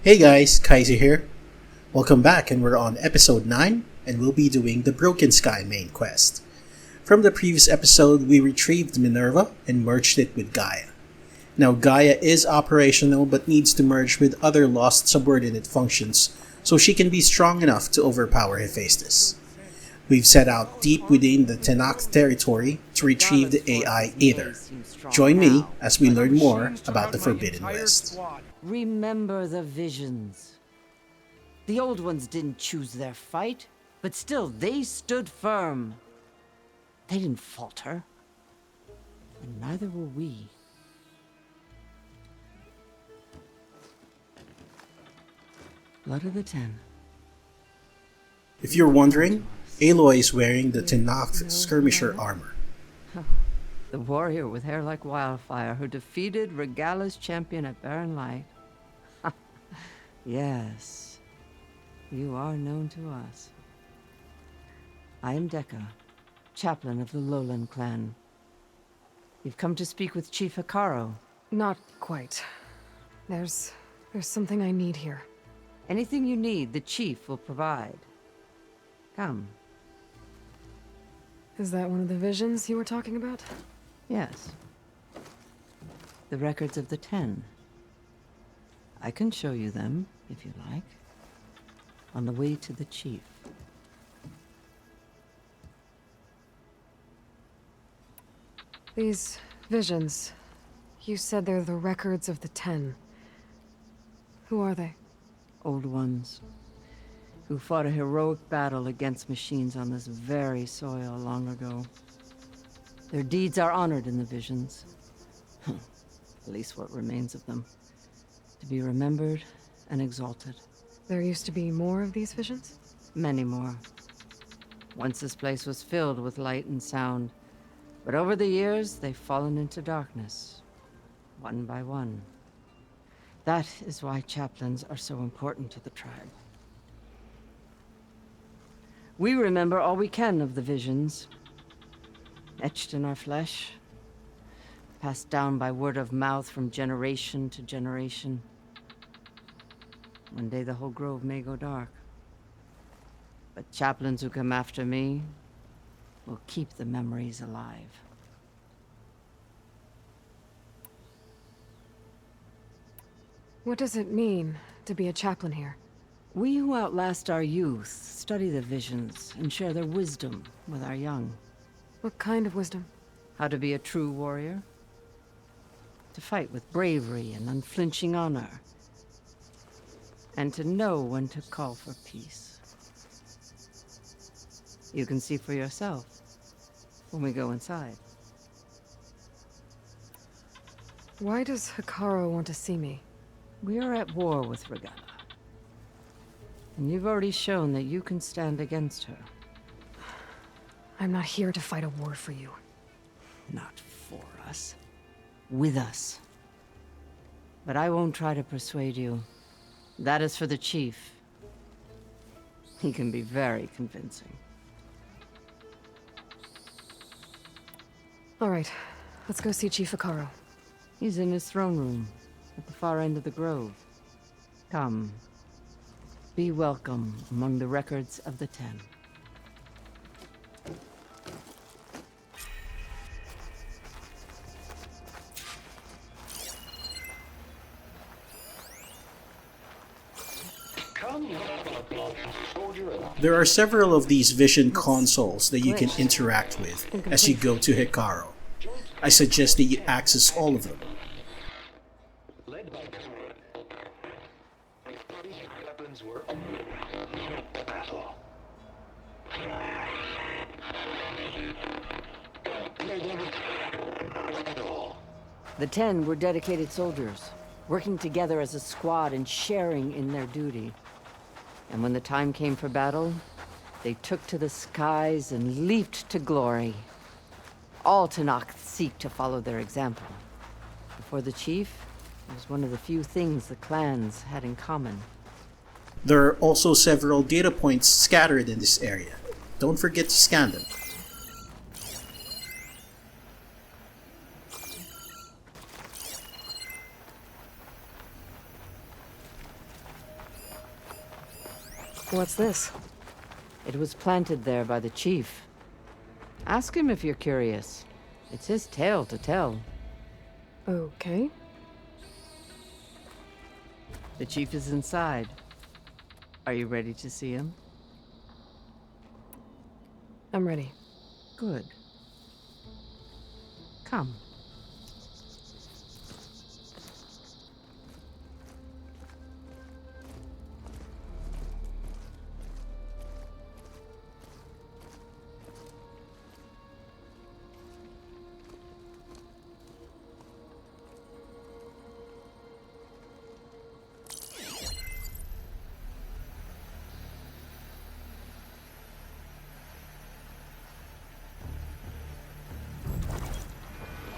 Hey guys, Kaiser here. Welcome back, and we're on episode 9, and we'll be doing the Broken Sky main quest. From the previous episode, we retrieved Minerva and merged it with Gaia. Now Gaia is operational but needs to merge with other lost subordinate functions so she can be strong enough to overpower Hephaestus. We've set out deep within the Tekotteh territory to retrieve the AI Aether. Join me as we learn more about the Forbidden West. Remember the visions. The old ones didn't choose their fight, but still they stood firm. They didn't falter. And neither will we. Blood of the Ten. If you're wondering, Aloy is wearing the Tekotteh skirmisher armor. The warrior with hair like wildfire who defeated Regala's champion at Barren Light. Yes, you are known to us. I am Dekka, chaplain of the Lowland clan. You've come to speak with Chief Hekarro. Not quite. There's something I need here. Anything you need, the chief will provide. Come. Is that one of the visions you were talking about? Yes. The records of the 10. I can show you them, if you like. On the way to the chief. These visions, you said they're the records of the 10. Who are they? Old ones. Who fought a heroic battle against machines on this very soil long ago. Their deeds are honored in the visions. At least what remains of them. To be remembered and exalted. There used to be more of these visions? Many more. Once this place was filled with light and sound. But over the years, they've fallen into darkness. One by one. That is why chaplains are so important to the tribe. We remember all we can of the visions. Etched in our flesh. Passed down by word of mouth from generation to generation. One day the whole grove may go dark. But chaplains who come after me will keep the memories alive. What does it mean to be a chaplain here? We who outlast our youth study the visions and share their wisdom with our young. What kind of wisdom? How to be a true warrior. To fight with bravery and unflinching honor. And to know when to call for peace. You can see for yourself when we go inside. Why does Hekarro want to see me? We are at war with Regala. And you've already shown that you can stand against her. I'm not here to fight a war for you. Not for us. With us. But I won't try to persuade you. That is for the chief. He can be very convincing. All right, let's go see Chief Hekarro. He's in his throne room, at the far end of the grove. Come. Be welcome among the records of the 10. There are several of these vision consoles that you can interact with as you go to Hekarro. I suggest that you access all of them. The 10 were dedicated soldiers, working together as a squad and sharing in their duty. And when the time came for battle, they took to the skies and leaped to glory. All Tekotteh seek to follow their example. Before the chief, it was one of the few things the clans had in common. There are also several data points scattered in this area. Don't forget to scan them. What's this? It was planted there by the chief. Ask him if you're curious. It's his tale to tell. Okay. The chief is inside. Are you ready to see him? I'm ready. Good. Come.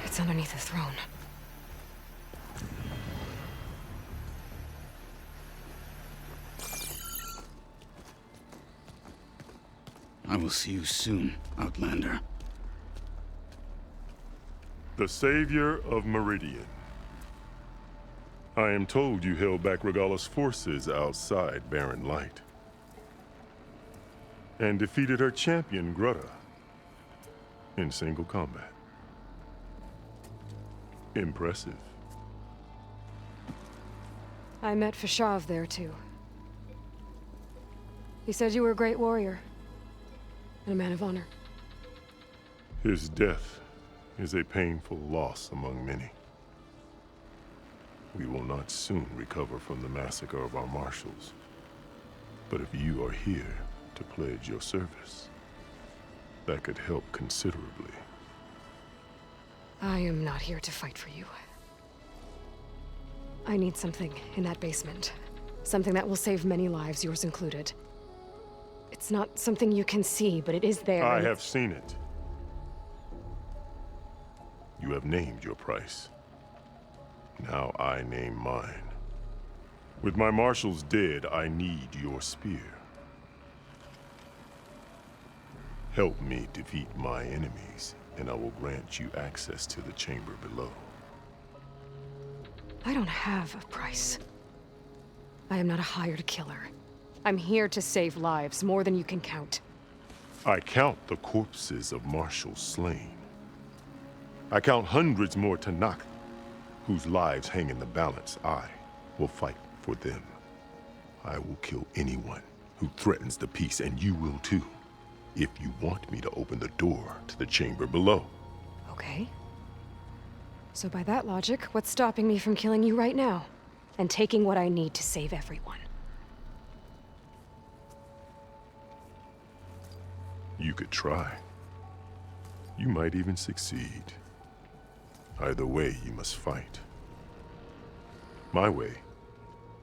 It's underneath the throne. I will see you soon, Outlander. The savior of Meridian. I am told you held back Regalla's forces outside Barren Light. And defeated her champion, Grutta, in single combat. Impressive. I met Fashav there, too. He said you were a great warrior. And a man of honor. His death is a painful loss among many. We will not soon recover from the massacre of our marshals. But if you are here to pledge your service, that could help considerably. I am not here to fight for you. I need something in that basement. Something that will save many lives, yours included. It's not something you can see, but it is there. I have seen it. You have named your price. Now I name mine. With my marshals dead, I need your spear. Help me defeat my enemies, and I will grant you access to the chamber below. I don't have a price. I am not a hired killer. I'm here to save lives, more than you can count. I count the corpses of marshals slain. I count hundreds more Tanakh, whose lives hang in the balance. I will fight for them. I will kill anyone who threatens the peace, and you will too, if you want me to open the door to the chamber below. Okay. So by that logic, what's stopping me from killing you right now? And taking what I need to save everyone? You could try. You might even succeed. Either way, you must fight. My way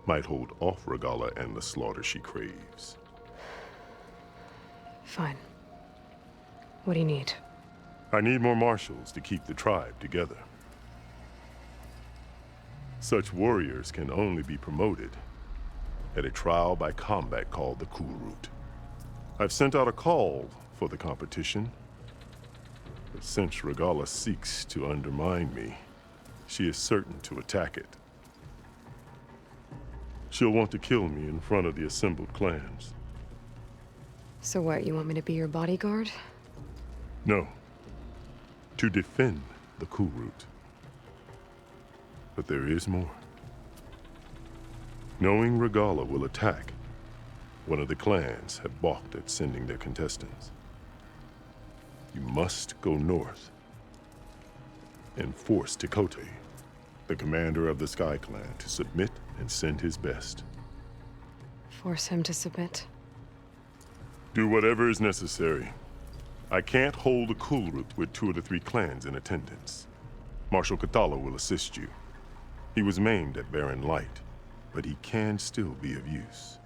might hold off Regalla and the slaughter she craves. Fine. What do you need? I need more marshals to keep the tribe together. Such warriors can only be promoted at a trial by combat called the Kulrut. I've sent out a call for the competition, but since Regalla seeks to undermine me, she is certain to attack it. She'll want to kill me in front of the assembled clans. So what, you want me to be your bodyguard? No. To defend the Kulrut. But there is more. Knowing Regalla will attack, one of the clans have balked at sending their contestants. You must go north and force Tekotteh, the commander of the Sky Clan, to submit and send his best. Force him to submit? Do whatever is necessary. I can't hold a Kulrut with 2 of the 3 clans in attendance. Marshal Kotallo will assist you. He was maimed at Barren Light, but he can still be of use.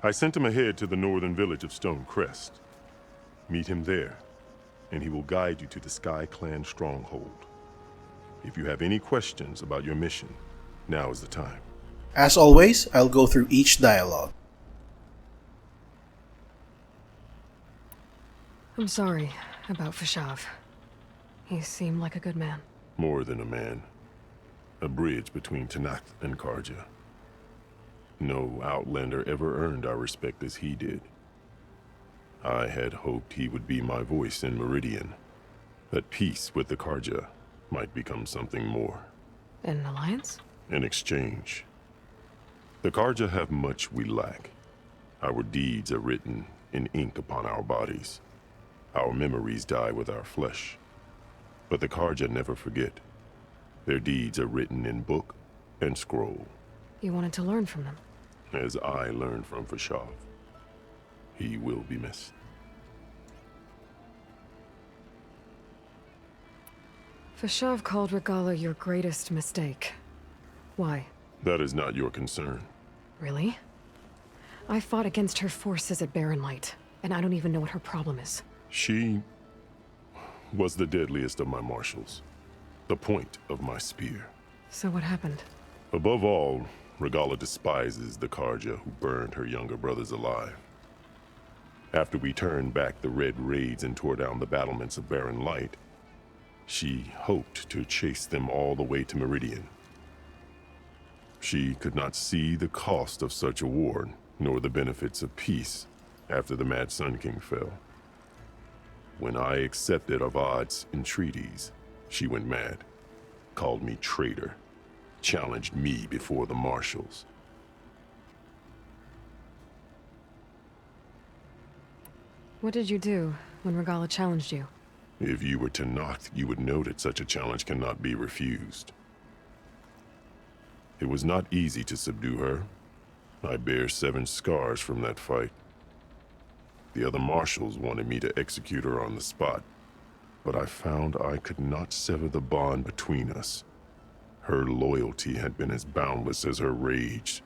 I sent him ahead to the northern village of Stone Crest. Meet him there, and he will guide you to the Sky Clan stronghold. If you have any questions about your mission, now is the time. As always, I'll go through each dialogue. I'm sorry about Fashav. He seemed like a good man. More than a man. A bridge between Tanakh and Karja. No outlander ever earned our respect as he did. I had hoped he would be my voice in Meridian, that peace with the Carja might become something more. An alliance? In exchange. The Carja have much we lack. Our deeds are written in ink upon our bodies. Our memories die with our flesh. But the Carja never forget. Their deeds are written in book and scroll. You wanted to learn from them. As I learned from Fashav. He will be missed. Fashav called Regala your greatest mistake. Why? That is not your concern. Really? I fought against her forces at Barren Light, and I don't even know what her problem is. She was the deadliest of my marshals. The point of my spear. So what happened? Above all, Regala despises the Carja who burned her younger brothers alive. After we turned back the red raids and tore down the battlements of Barren Light, she hoped to chase them all the way to Meridian. She could not see the cost of such a war, nor the benefits of peace after the Mad Sun King fell. When I accepted Avad's entreaties, she went mad, called me traitor, challenged me before the marshals. What did you do when Regala challenged you? If you were Tenakth, you would know that such a challenge cannot be refused. It was not easy to subdue her. I bear 7 scars from that fight. The other marshals wanted me to execute her on the spot, but I found I could not sever the bond between us. Her loyalty had been as boundless as her rage,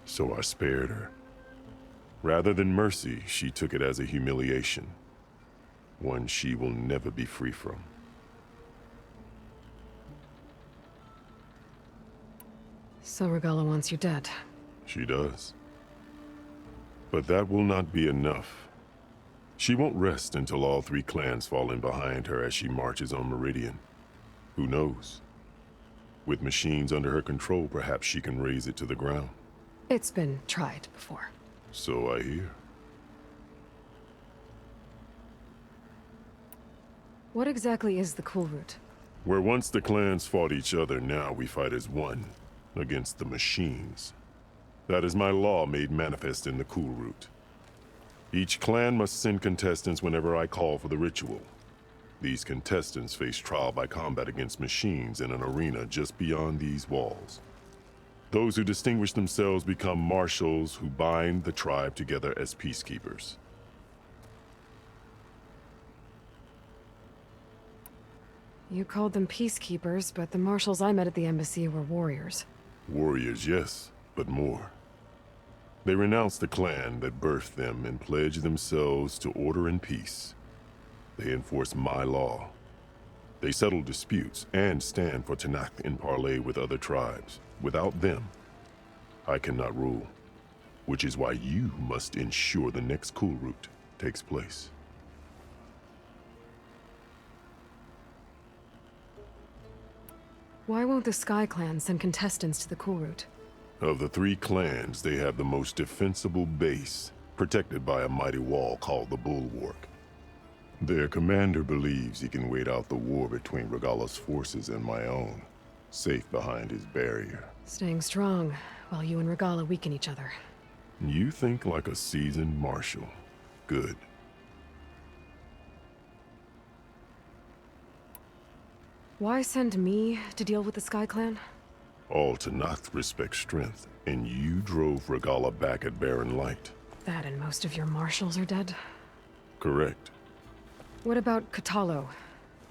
so I spared her. Rather than mercy, she took it as a humiliation, one she will never be free from. So Regala wants you dead. She does. But that will not be enough. She won't rest until all 3 clans fall in behind her as she marches on Meridian. Who knows? With machines under her control, perhaps she can raise it to the ground. It's been tried before. So I hear. What exactly is the Cool Route? Where once the clans fought each other, now we fight as one, against the machines. That is my law made manifest in the Cool Route. Each clan must send contestants whenever I call for the ritual. These contestants face trial by combat against machines in an arena just beyond these walls. Those who distinguish themselves become marshals who bind the tribe together as peacekeepers. You called them peacekeepers, but the marshals I met at the embassy were warriors. Warriors, yes, but more. They renounce the clan that birthed them and pledge themselves to order and peace. They enforce my law. They settle disputes and stand for Tenakth in parley with other tribes. Without them, I cannot rule, which is why you must ensure the next Cool Route takes place. Why won't the Sky Clan send contestants to the Cool Route? Of the 3 clans, they have the most defensible base, protected by a mighty wall called the Bulwark. Their commander believes he can wait out the war between Regala's forces and my own, safe behind his barrier. Staying strong, while you and Regala weaken each other. You think like a seasoned marshal. Good. Why send me to deal with the Sky Clan? All Tenakth respect strength, and you drove Regala back at Barren Light. That and most of your marshals are dead? Correct. What about Kotallo?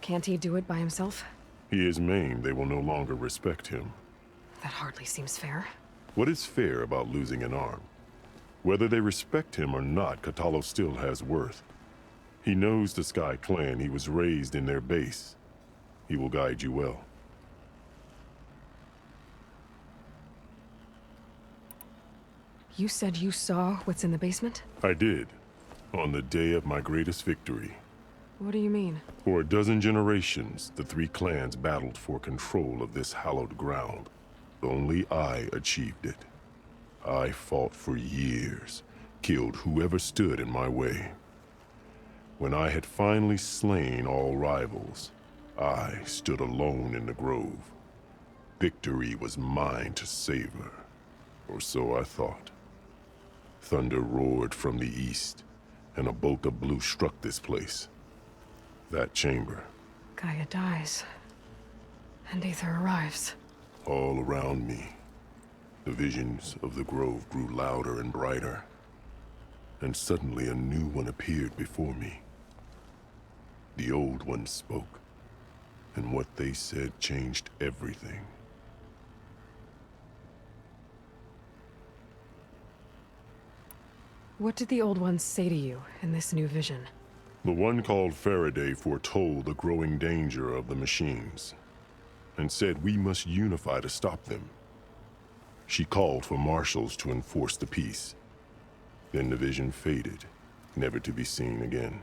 Can't he do it by himself? He is maimed. They will no longer respect him. That hardly seems fair. What is fair about losing an arm? Whether they respect him or not, Kotallo still has worth. He knows the Sky Clan. He was raised in their base. He will guide you well. You said you saw what's in the basement? I did, on the day of my greatest victory. What do you mean? For a dozen generations, the 3 clans battled for control of this hallowed ground. Only I achieved it. I fought for years, killed whoever stood in my way. When I had finally slain all rivals, I stood alone in the grove. Victory was mine to savor, or so I thought. Thunder roared from the east, and a bolt of blue struck this place. That chamber. Gaia dies. And Aether arrives. All around me, the visions of the grove grew louder and brighter, and suddenly a new one appeared before me. The old ones spoke, and what they said changed everything. What did the old ones say to you in this new vision? The one called Faraday foretold the growing danger of the machines, and said we must unify to stop them. She called for marshals to enforce the peace. Then the vision faded, never to be seen again.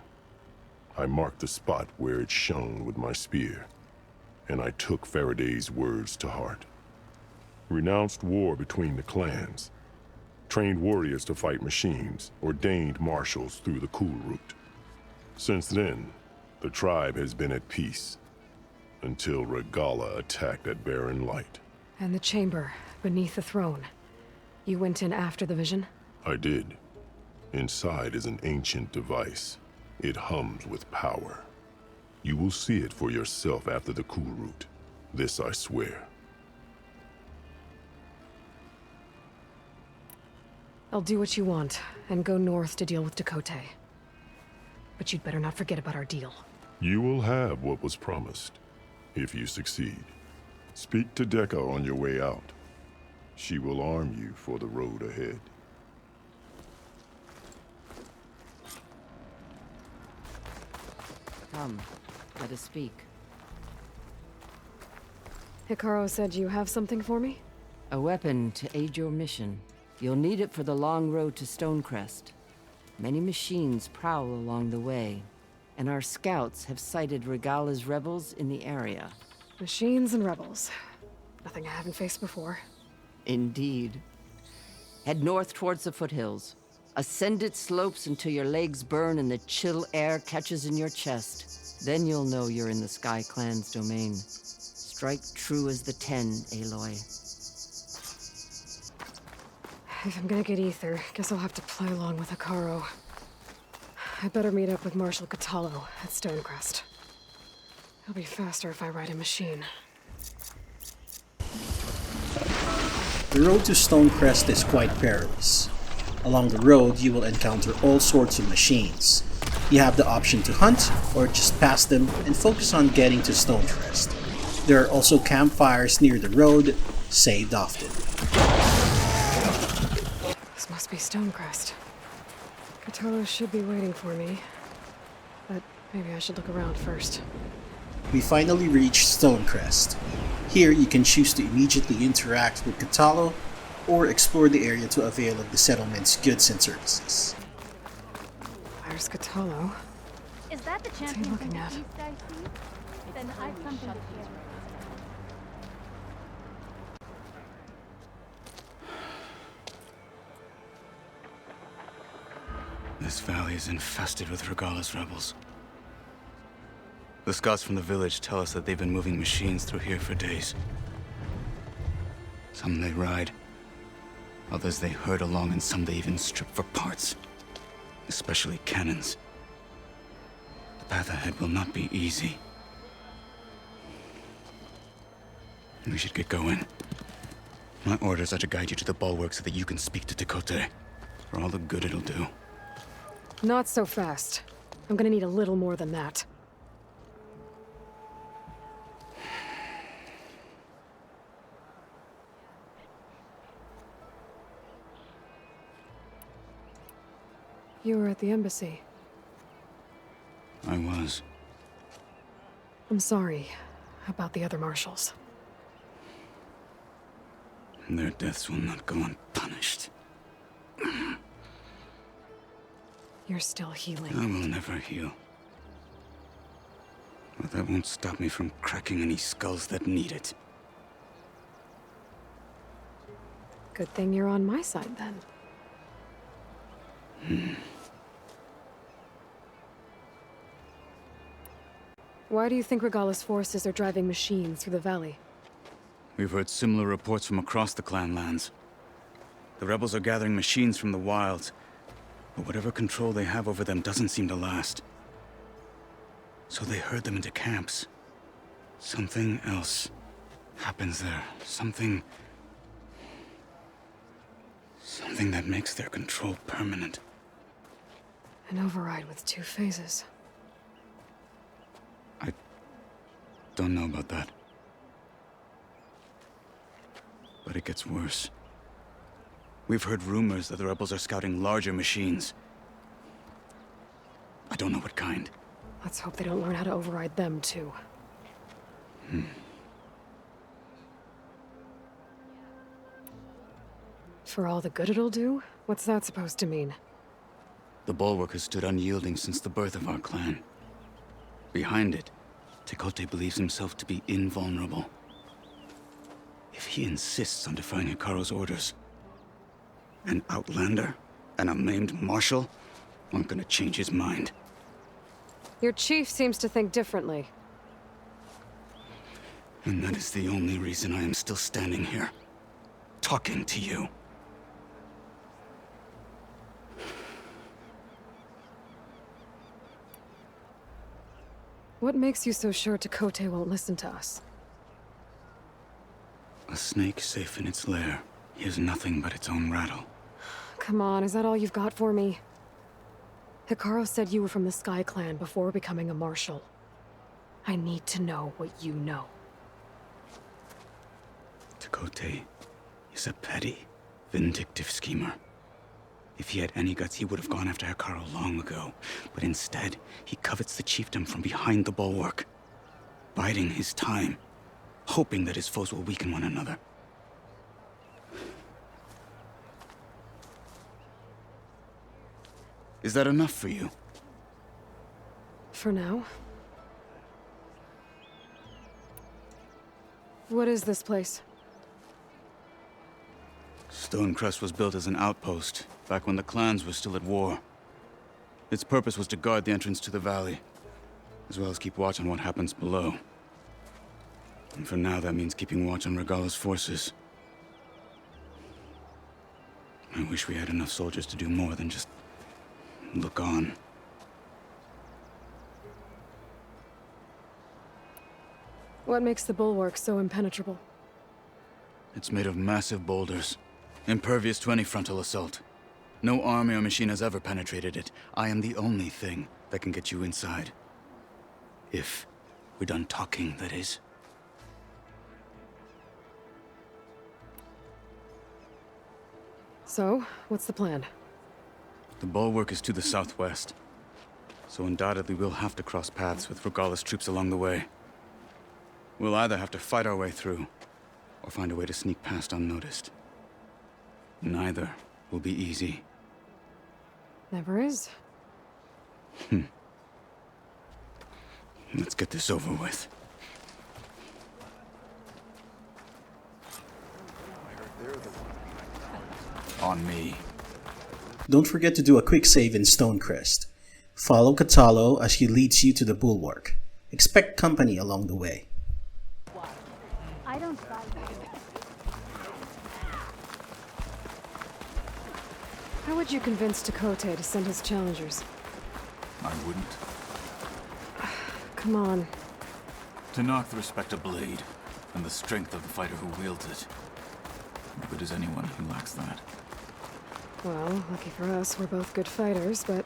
I marked the spot where it shone with my spear, and I took Faraday's words to heart. Renounced war between the clans, trained warriors to fight machines, ordained marshals through the cool route. Since then, the tribe has been at peace, until Regala attacked at Barren Light. And the chamber, beneath the throne. You went in after the vision? I did. Inside is an ancient device. It hums with power. You will see it for yourself after the cool route. This I swear. I'll do what you want, and go north to deal with Tekotteh. But you'd better not forget about our deal. You will have what was promised, if you succeed. Speak to Dekka on your way out. She will arm you for the road ahead. Come, let us speak. Hekarro said you have something for me? A weapon to aid your mission. You'll need it for the long road to Stonecrest. Many machines prowl along the way, and our scouts have sighted Regala's rebels in the area. Machines and rebels. Nothing I haven't faced before. Indeed. Head north towards the foothills. Ascend its slopes until your legs burn and the chill air catches in your chest. Then you'll know you're in the Sky Clan's domain. Strike true as the 10, Aloy. If I'm gonna get Aether, guess I'll have to play along with Hekarro. I better meet up with Marshal Kotallo at Stonecrest. It'll be faster if I ride a machine. The road to Stonecrest is quite perilous. Along the road, you will encounter all sorts of machines. You have the option to hunt, or just pass them and focus on getting to Stonecrest. There are also campfires near the road, saved often. This must be Stonecrest. Kotallo should be waiting for me. But maybe I should look around first. We finally reached Stonecrest. Here you can choose to immediately interact with Kotallo, or explore the area to avail of the settlement's goods and services. Where's Kotallo? Is that the What's he champion looking from the at? east I see? Then I've something to share. This valley is infested with Regala's rebels. The scouts from the village tell us that they've been moving machines through here for days. Some they ride, others they herd along, and some they even strip for parts. Especially cannons. The path ahead will not be easy. We should get going. My orders are to guide you to the Bulwark so that you can speak to Tekotteh. For all the good it'll do. Not so fast. I'm gonna need a little more than that. You were at the embassy. I was. I'm sorry about the other marshals. Their deaths will not go unpunished. You're still healing. I will never heal. But that won't stop me from cracking any skulls that need it. Good thing you're on my side, then. Why do you think Regala's forces are driving machines through the valley? We've heard similar reports from across the clan lands. The rebels are gathering machines from the wilds, but whatever control they have over them doesn't seem to last. So they herd them into camps. Something else happens there. Something that makes their control permanent. An override with 2 phases. I don't know about that. But it gets worse. We've heard rumors that the rebels are scouting larger machines. I don't know what kind. Let's hope they don't learn how to override them, too. For all the good it'll do? What's that supposed to mean? The Bulwark has stood unyielding since the birth of our clan. Behind it, Tekotteh believes himself to be invulnerable. If he insists on defying Hekarro's orders, an outlander and a maimed marshal aren't gonna change his mind. Your chief seems to think differently. And that is the only reason I am still standing here, talking to you. What makes you so sure Tekotteh won't listen to us? A snake safe in its lair hears nothing but its own rattle. Come on, is that all you've got for me? Hekarro said you were from the Sky Clan before becoming a marshal. I need to know what you know. Tekotteh is a petty, vindictive schemer. If he had any guts, he would have gone after Hekarro long ago. But instead, he covets the chiefdom from behind the Bulwark, biding his time, hoping that his foes will weaken one another. Is that enough for you? For now. What is this place? Crest was built as an outpost, back when the clans were still at war. Its purpose was to guard the entrance to the valley, as well as keep watch on what happens below. And for now, that means keeping watch on Regala's forces. I wish we had enough soldiers to do more than just look on. What makes the Bulwark so impenetrable? It's made of massive boulders, impervious to any frontal assault. No army or machine has ever penetrated it. I am the only thing that can get you inside. If we're done talking, that is. So, what's the plan? The Bulwark is to the southwest, so undoubtedly we'll have to cross paths with Regala's troops along the way. We'll either have to fight our way through, or find a way to sneak past unnoticed. Neither will be easy. Never is. Let's get this over with. On me. Don't forget to do a quick save in Stonecrest. Follow Kotallo as he leads you to the Bulwark. Expect company along the way. I don't buy it. How would you convince Tekotteh to send his challengers? I wouldn't. Come on. To knock the respect of blade, and the strength of the fighter who wields it. As good as anyone who lacks that. Well, lucky for us, we're both good fighters, but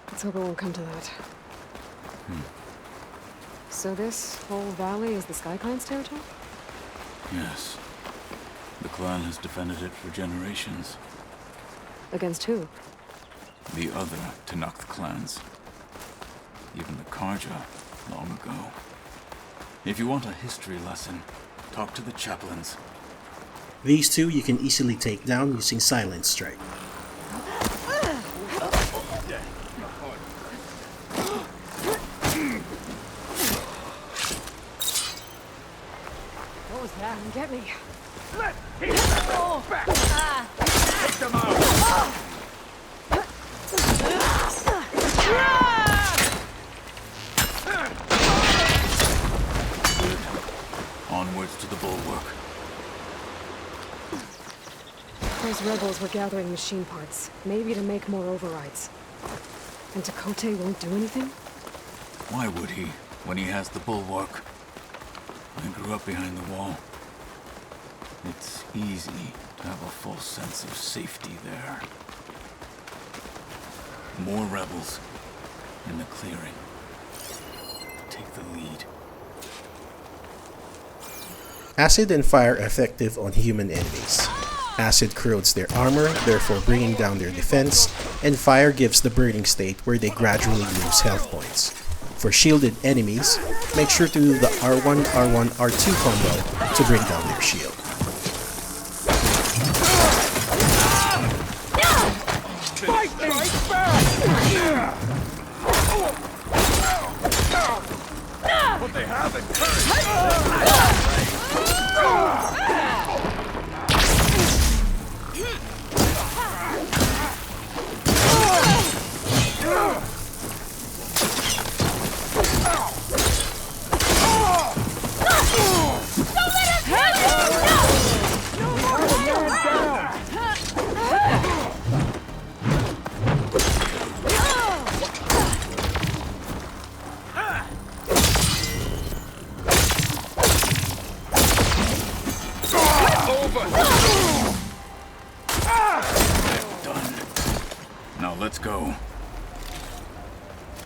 let's hope it won't come to that. So this whole valley is the Sky Clan's territory? Yes. The clan has defended it for generations. Against who? The other Tanakh clans. Even the Karja, long ago. If you want a history lesson, talk to the chaplains. These two you can easily take down using Silent Strike. What was that? Get me. Onwards to the Bulwark. Those rebels were gathering machine parts, maybe to make more overrides. And Tekotteh won't do anything? Why would he, when he has the Bulwark? I grew up behind the wall. It's easy to have a false sense of safety there. More rebels in the clearing. Take the lead. Acid and fire are effective on human enemies. Acid corrodes their armor, therefore bringing down their defense, and fire gives the burning state where they gradually lose health points. For shielded enemies, make sure to do the R1, R1, R2 combo to bring down their shield. But they haven't Now let's go.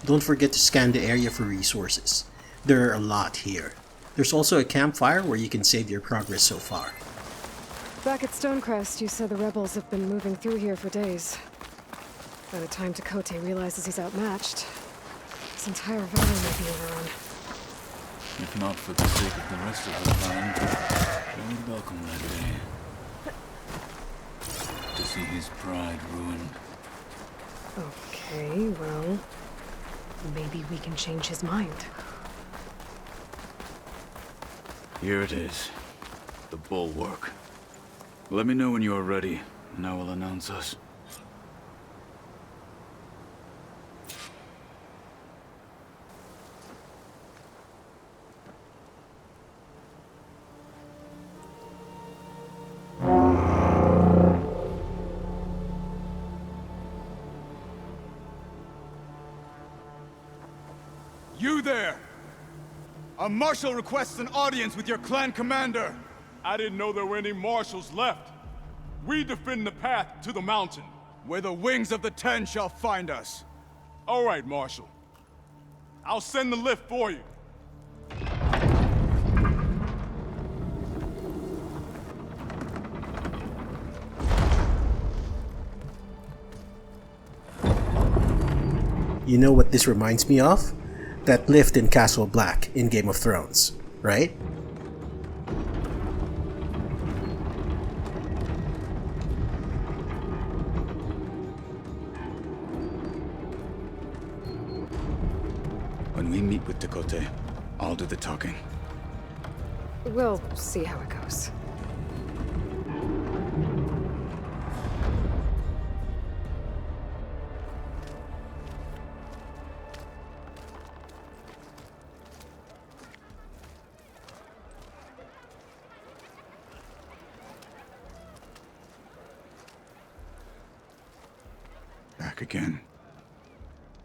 Don't forget to scan the area for resources. There are a lot here. There's also a campfire where you can save your progress so far. Back at Stonecrest, you said the rebels have been moving through here for days. By the time Tekotteh realizes he's outmatched, this entire valley may be overrun. If not for the sake of the rest of the clan, I would welcome that day. To see his pride ruined. Okay, well, maybe we can change his mind. Here it is. The Bulwark. Let me know when you are ready, and I will announce us. You there! A marshal requests an audience with your clan commander! I didn't know there were any marshals left. We defend the path to the mountain. Where the wings of the Ten shall find us. All right, Marshal. I'll send the lift for you. You know what this reminds me of? That lift in Castle Black in Game of Thrones, right? When we meet with Tekotteh, I'll do the talking. We'll see how it goes. Back again.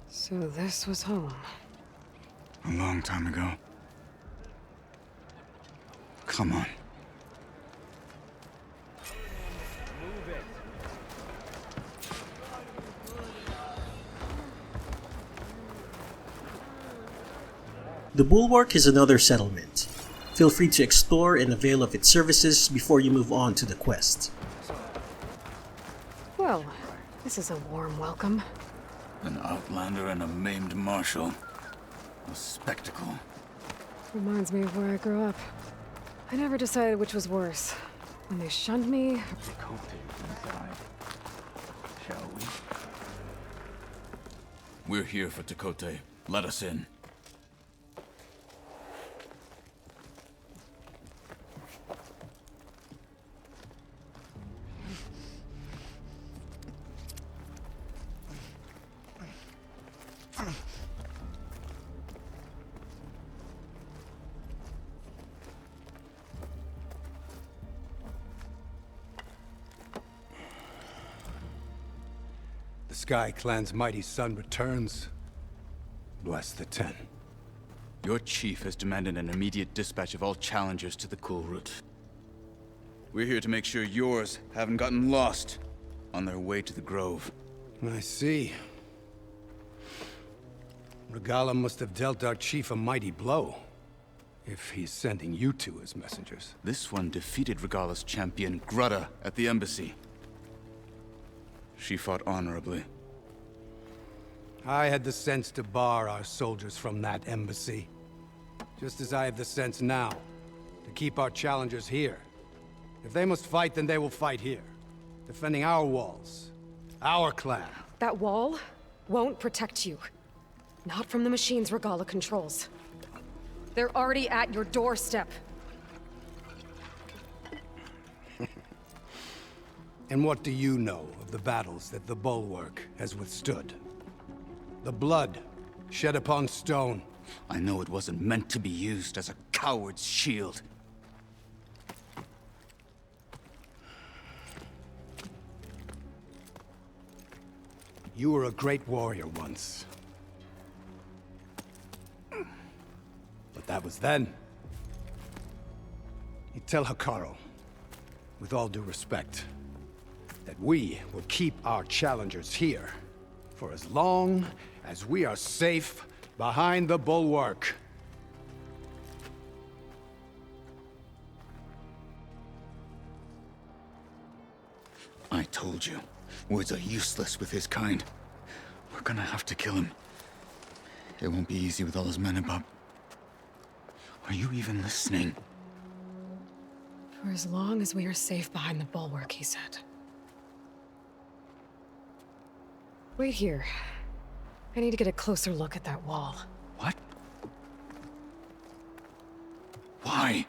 So this was home. A long time ago. Come on. The Bulwark is another settlement. Feel free to explore and avail of its services before you move on to the quest. Well, this is a warm welcome. An outlander and a maimed marshal. A spectacle. Reminds me of where I grew up. I never decided which was worse. When they shunned me, Inside. Shall we? We're here for Tekotteh. Let us in. The Sky Clan's mighty son returns. Bless the Ten. Your chief has demanded an immediate dispatch of all challengers to the cool route. We're here to make sure yours haven't gotten lost on their way to the Grove. I see. Regala must have dealt our chief a mighty blow, if he's sending you two as messengers. This one defeated Regala's champion, Grudda, at the embassy. She fought honorably. I had the sense to bar our soldiers from that embassy. Just as I have the sense now, to keep our challengers here. If they must fight, then they will fight here. Defending our walls. Our clan. That wall won't protect you. Not from the machines Regala controls. They're already at your doorstep. And what do you know of the battles that the Bulwark has withstood? The blood shed upon stone. I know it wasn't meant to be used as a coward's shield. You were a great warrior once. But that was then. You tell Hekarro, with all due respect, that we will keep our challengers here for as long as we are safe behind the Bulwark. I told you, words are useless with his kind. We're gonna have to kill him. It won't be easy with all his men about. Are you even listening? For as long as we are safe behind the Bulwark, he said. Wait here. I need to get a closer look at that wall. What? Why?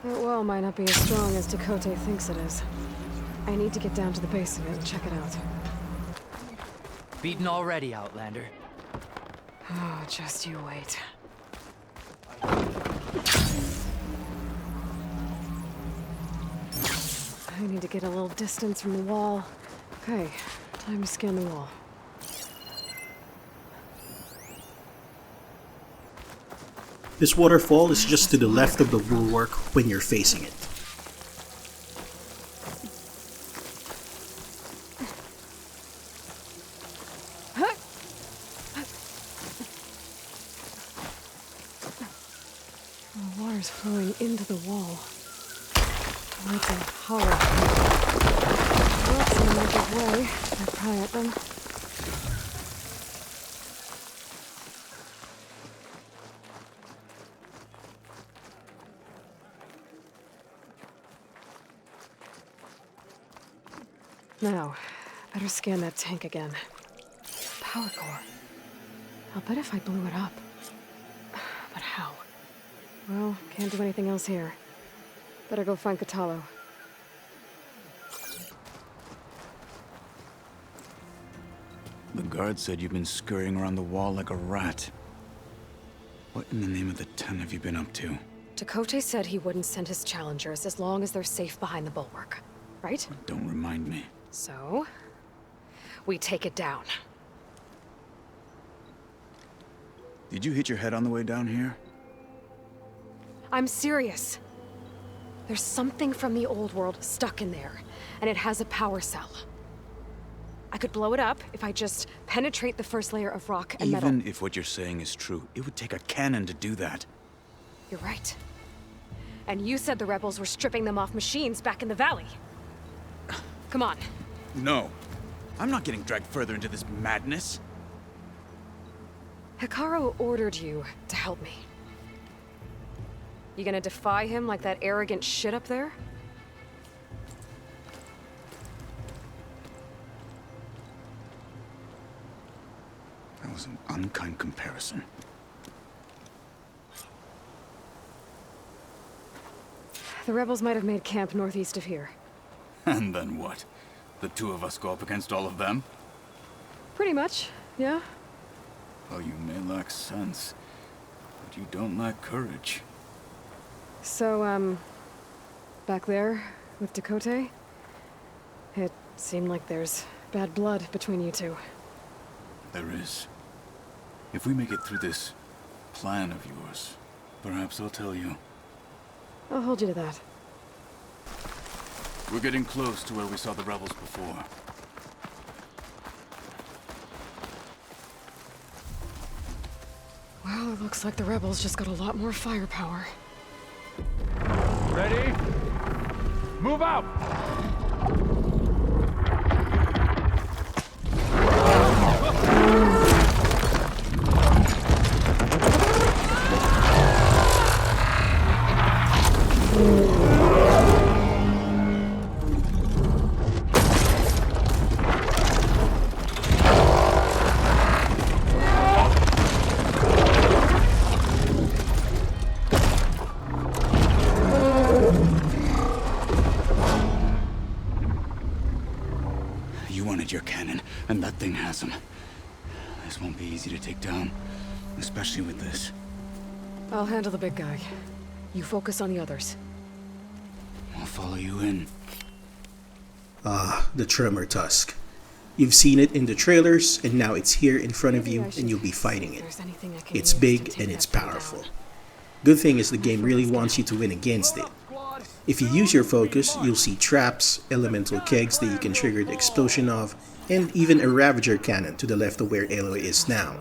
That wall might not be as strong as Tekotteh thinks it is. I need to get down to the base of it and check it out. Beaten already, Outlander. Oh, just you wait. I need to get a little distance from the wall. Okay, time to scan the wall. This waterfall is just to the left of the bulwark when you're facing it. The water's flowing into the wall. Like a hollow. Rocks in a good way. I pry at them. Now, better scan that tank again. Power core. I'll bet if I blew it up. But how? Well, can't do anything else here. Better go find Kotallo. The guard said you've been scurrying around the wall like a rat. What in the name of the Ten have you been up to? Tekotteh said he wouldn't send his challengers as long as they're safe behind the bulwark. Right? Don't remind me. So, we take it down. Did you hit your head on the way down here? I'm serious. There's something from the old world stuck in there, and it has a power cell. I could blow it up if I just penetrate the first layer of rock and metal. Even if what you're saying is true, it would take a cannon to do that. You're right. And you said the rebels were stripping them off machines back in the valley. Come on. No. I'm not getting dragged further into this madness. Hekarro ordered you to help me. You gonna defy him like that arrogant shit up there? That was an unkind comparison. The rebels might have made camp northeast of here. And then what? The two of us go up against all of them? Pretty much, yeah. Oh, you may lack sense, but you don't lack courage. So, back there with Tekotteh, it seemed like there's bad blood between you two. There is. If we make it through this plan of yours, perhaps I'll tell you. I'll hold you to that. We're getting close to where we saw the rebels before. Well, it looks like the rebels just got a lot more firepower. Ready? Move out! Your cannon, and that thing has him. This won't be easy to take down, especially with this. I'll handle the big guy. You focus on the others. I'll follow you in. Ah, the Tremortusk. You've seen it in the trailers, and now it's here in front of you, and you'll be fighting it. It's big and it's powerful. Good thing is the game really wants you to win against it. If you use your focus, you'll see traps, elemental kegs that you can trigger the explosion of, and even a Ravager cannon to the left of where Aloy is now.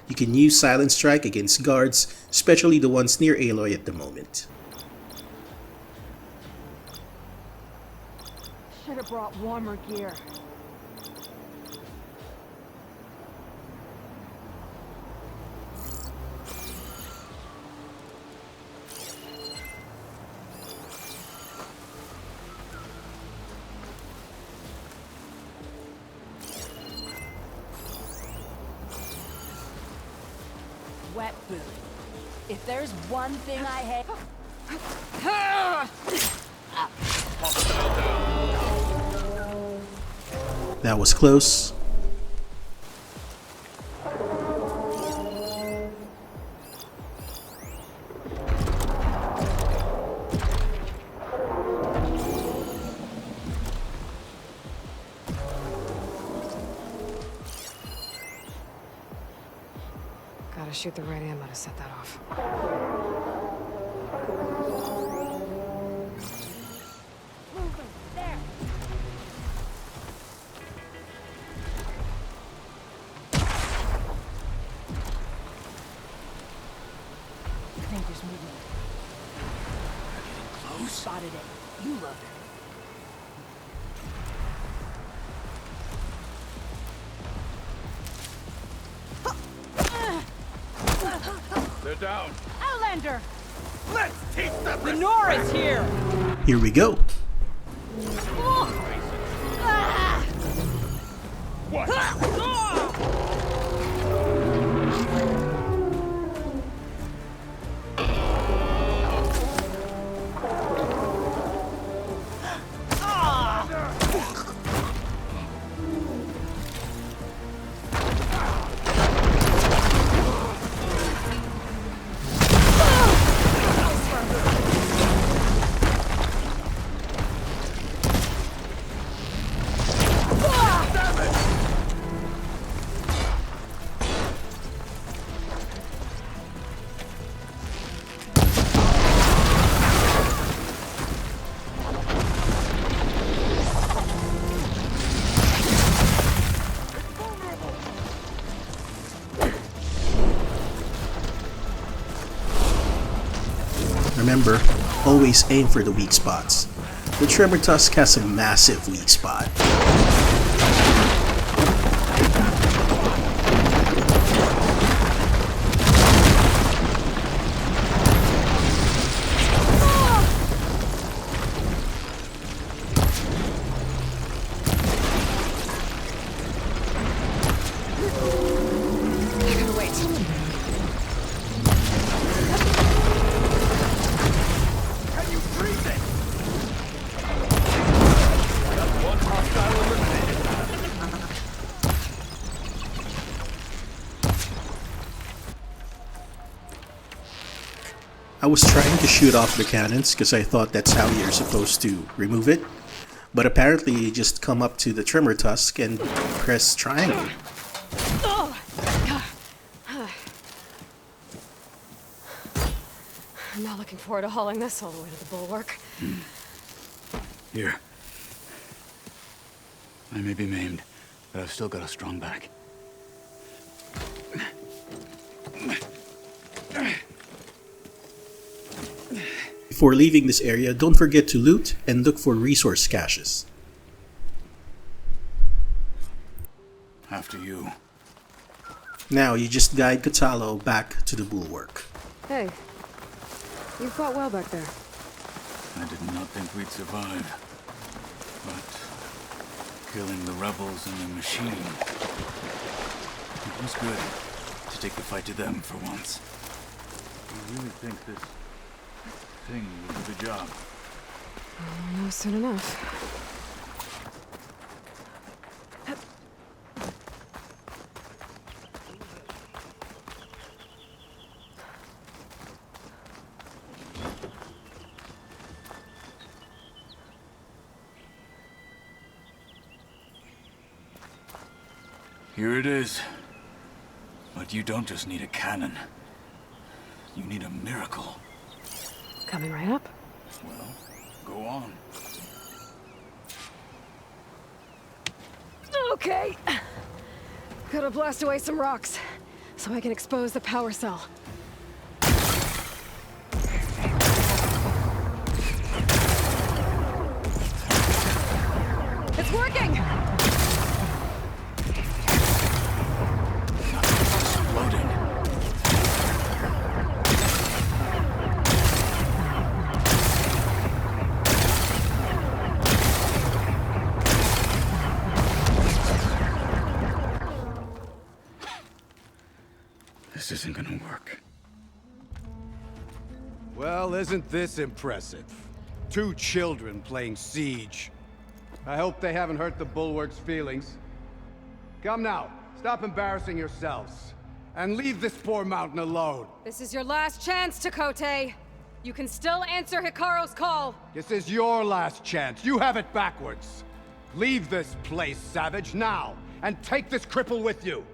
You can use Silent Strike against guards, especially the ones near Aloy at the moment. Should have brought warmer gear. Wet boot. If there's one thing I hate... That was close. Gotta shoot the right ammo to set that off. Moving. There. I think there's movement. Close. Spotted it. You love it. They're down. Outlander! Let's teach them. The Nora's here! Here we go. What? Remember, always aim for the weak spots. The Tremortusk has a massive weak spot. I gotta wait. Can you freeze it? Just one hostile eliminated. I was trying to shoot off the cannons because I thought that's how you're supposed to remove it, But apparently you just come up to the Tremortusk and press triangle. I'm not looking forward to hauling this all the way to the Bulwark. Here. I may be maimed, but I've still got a strong back. Before leaving this area, don't forget to loot and look for resource caches. After you. Now you just guide Kotallo back to the Bulwark. Hey, you fought well back there. I did not think we'd survive. But killing the rebels and the machine, it was good to take the fight to them for once. You really think this thing will do the job? I'll know soon enough. Here it is. But you don't just need a cannon. You need a miracle. Coming right up. Well, go on. Okay. Gotta blast away some rocks, so I can expose the power cell. It's working! Loading. This isn't gonna work. Well, isn't this impressive? 2 children playing siege. I hope they haven't hurt the Bulwark's feelings. Come now, stop embarrassing yourselves. And leave this poor mountain alone. This is your last chance, Tekotteh. You can still answer Hekarro's call. This is your last chance. You have it backwards. Leave this place, Savage, now. And take this cripple with you.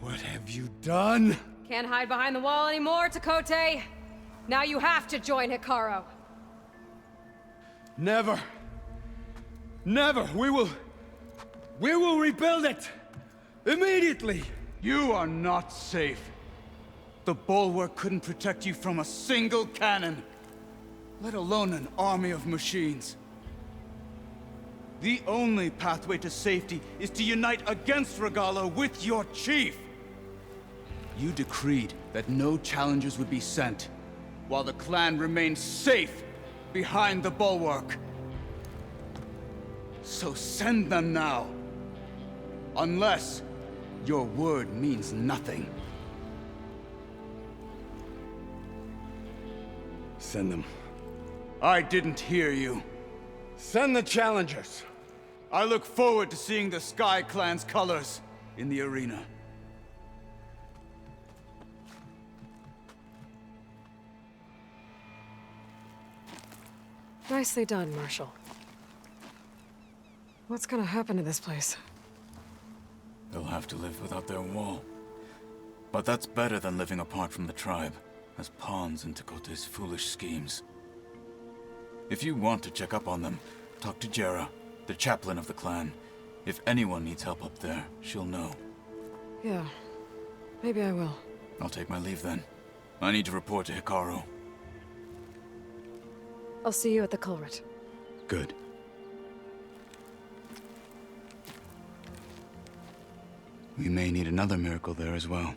What have you done? Can't hide behind the wall anymore, Tekotteh. Now you have to join Hekarro. Never. Never. We will rebuild it. Immediately. You are not safe. The Bulwark couldn't protect you from a single cannon, let alone an army of machines. The only pathway to safety is to unite against Regalo with your chief. You decreed that no challengers would be sent, while the clan remained safe behind the Bulwark. So send them now. Unless your word means nothing. Send them. I didn't hear you. Send the challengers. I look forward to seeing the Sky Clan's colors in the arena. Nicely done, Marshal. What's gonna happen to this place? They'll have to live without their wall. But that's better than living apart from the tribe, as pawns in Tekotteh's foolish schemes. If you want to check up on them, talk to Jera, the chaplain of the clan. If anyone needs help up there, she'll know. Yeah, maybe I will. I'll take my leave then. I need to report to Hekarro. I'll see you at the culvert. Good. We may need another miracle there as well.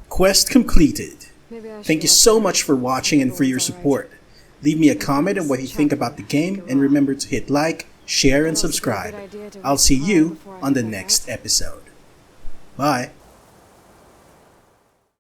Quest completed. Maybe I Thank should you let so the much for watching and for your alright. support. Leave me a comment on what you think about the game, and remember to hit like, share, and subscribe. I'll see you on the next episode. Bye.